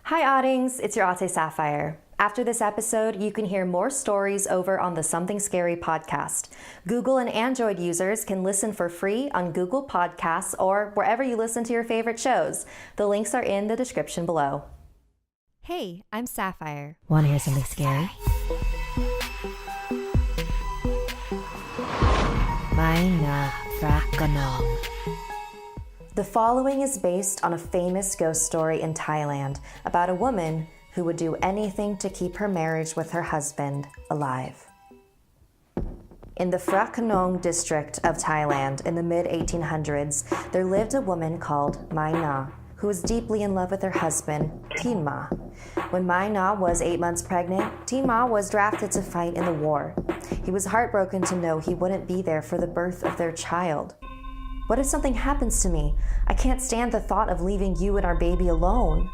Hi Oddings, it's your Ate Sapphire. After this episode, you can hear more stories over on the Something Scary podcast. Google and Android users can listen for free on Google Podcasts or wherever you listen to your favorite shows. The links are in the description below. Hey, I'm Sapphire. Want to hear something scary? Mae Nak Snarled. The following is based on a famous ghost story in Thailand about a woman who would do anything to keep her marriage with her husband alive. In the Phra Nakhon district of Thailand in the mid-1800s, there lived a woman called Mae Nak, who was deeply in love with her husband, Tin Ma. When Mae Nak was 8 months pregnant, Tin Ma was drafted to fight in the war. He was heartbroken to know he wouldn't be there for the birth of their child. What if something happens to me? I can't stand the thought of leaving you and our baby alone.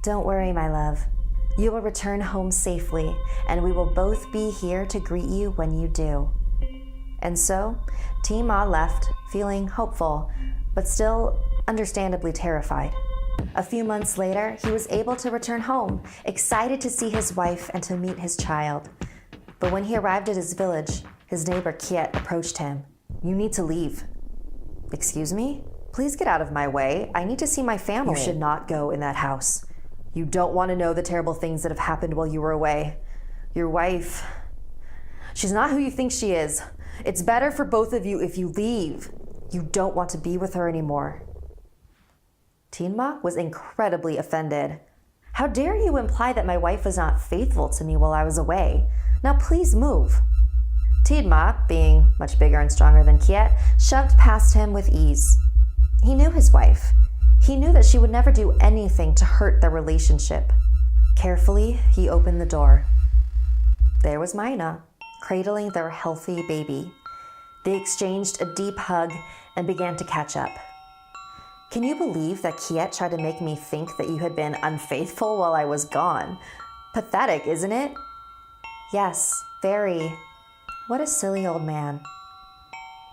Don't worry, my love. You will return home safely, and we will both be here to greet you when you do. And so, Tin Ma left, feeling hopeful, but still understandably terrified. A few months later, he was able to return home, excited to see his wife and to meet his child. But when he arrived at his village, his neighbor Kiet approached him. "You need to leave." "Excuse me? Please get out of my way. I need to see my family." "You should not go in that house. You don't want to know the terrible things that have happened while you were away. Your wife, she's not who you think she is. It's better for both of you if you leave. You don't want to be with her anymore." Tin Ma was incredibly offended. "How dare you imply that my wife was not faithful to me while I was away? Now please move." Tin Ma, being much bigger and stronger than Kiet, shoved past him with ease. He knew his wife. He knew that she would never do anything to hurt their relationship. Carefully, he opened the door. There was Mae Nak, cradling their healthy baby. They exchanged a deep hug and began to catch up. "Can you believe that Kiet tried to make me think that you had been unfaithful while I was gone? Pathetic, isn't it?" "Yes, very. What a silly old man."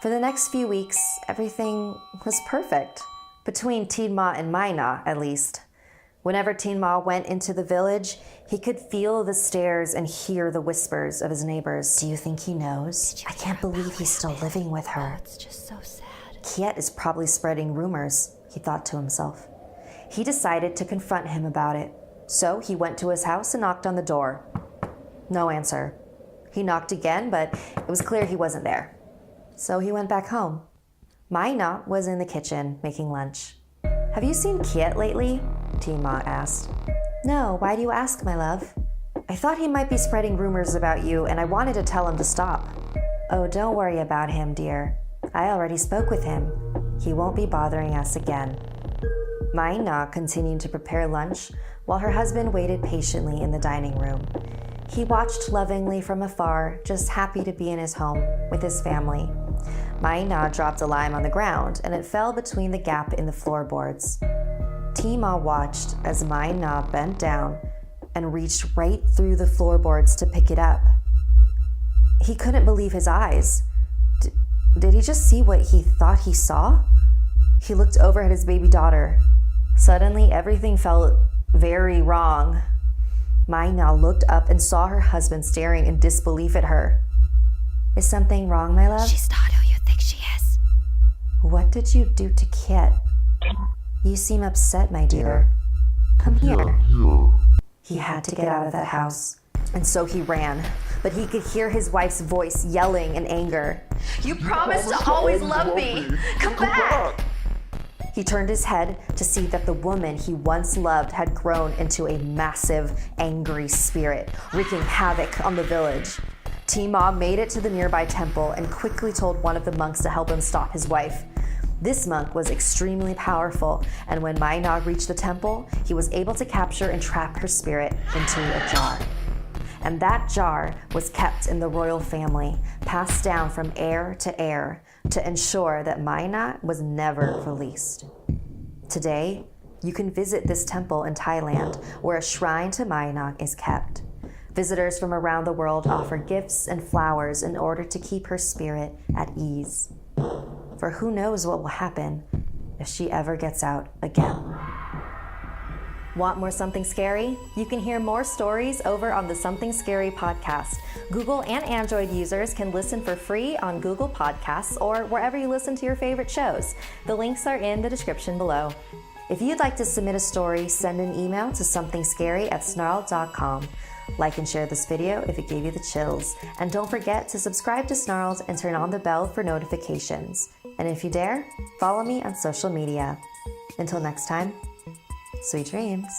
For the next few weeks, everything was perfect. Between Tin Ma and Mae Nak, at least. Whenever Tin Ma went into the village, he could feel the stares and hear the whispers of his neighbors. "Do you think he knows? I can't believe he's still living with her. It's just so sad." Kiet is probably spreading rumors," he thought to himself. He decided to confront him about it. So he went to his house and knocked on the door. No answer. He knocked again, but it was clear he wasn't there. So he went back home. Mae Nak was in the kitchen making lunch. "Have you seen Kiet lately?" Tin Ma asked. "No, why do you ask, my love?" "I thought he might be spreading rumors about you, and I wanted to tell him to stop." "Oh, don't worry about him, dear. I already spoke with him. He won't be bothering us again." Mae Nak continued to prepare lunch while her husband waited patiently in the dining room. He watched lovingly from afar, just happy to be in his home with his family. Mae Nak dropped a lime on the ground, and it fell between the gap in the floorboards. Tin Ma watched as Mae Nak bent down and reached right through the floorboards to pick it up. He couldn't believe his eyes. Did he just see what he thought he saw? He looked over at his baby daughter. Suddenly, everything felt very wrong. Mae Nak looked up and saw her husband staring in disbelief at her. "Is something wrong, my love?" "She's not who you think she is." "What did you do to Kiet? You seem upset, my dear. Come here." He had to get out of that house, and so he ran, but he could hear his wife's voice yelling in anger. "You promised to always love me! Come back!" He turned his head to see that the woman he once loved had grown into a massive, angry spirit, wreaking havoc on the village. Tin Ma made it to the nearby temple and quickly told one of the monks to help him stop his wife. This monk was extremely powerful, and when Mae Nak reached the temple, he was able to capture and trap her spirit into a jar. And that jar was kept in the royal family, passed down from heir to heir, to ensure that Mae Nak was never released. Today, you can visit this temple in Thailand, where a shrine to Mae Nak is kept. Visitors from around the world offer gifts and flowers in order to keep her spirit at ease. For who knows what will happen if she ever gets out again. Want more Something Scary? You can hear more stories over on the Something Scary podcast. Google and Android users can listen for free on Google Podcasts or wherever you listen to your favorite shows. The links are in the description below. If you'd like to submit a story, send an email to somethingscary@snarled.com. Like and share this video if it gave you the chills. And don't forget to subscribe to Snarled and turn on the bell for notifications. And if you dare, follow me on social media. Until next time, sweet dreams.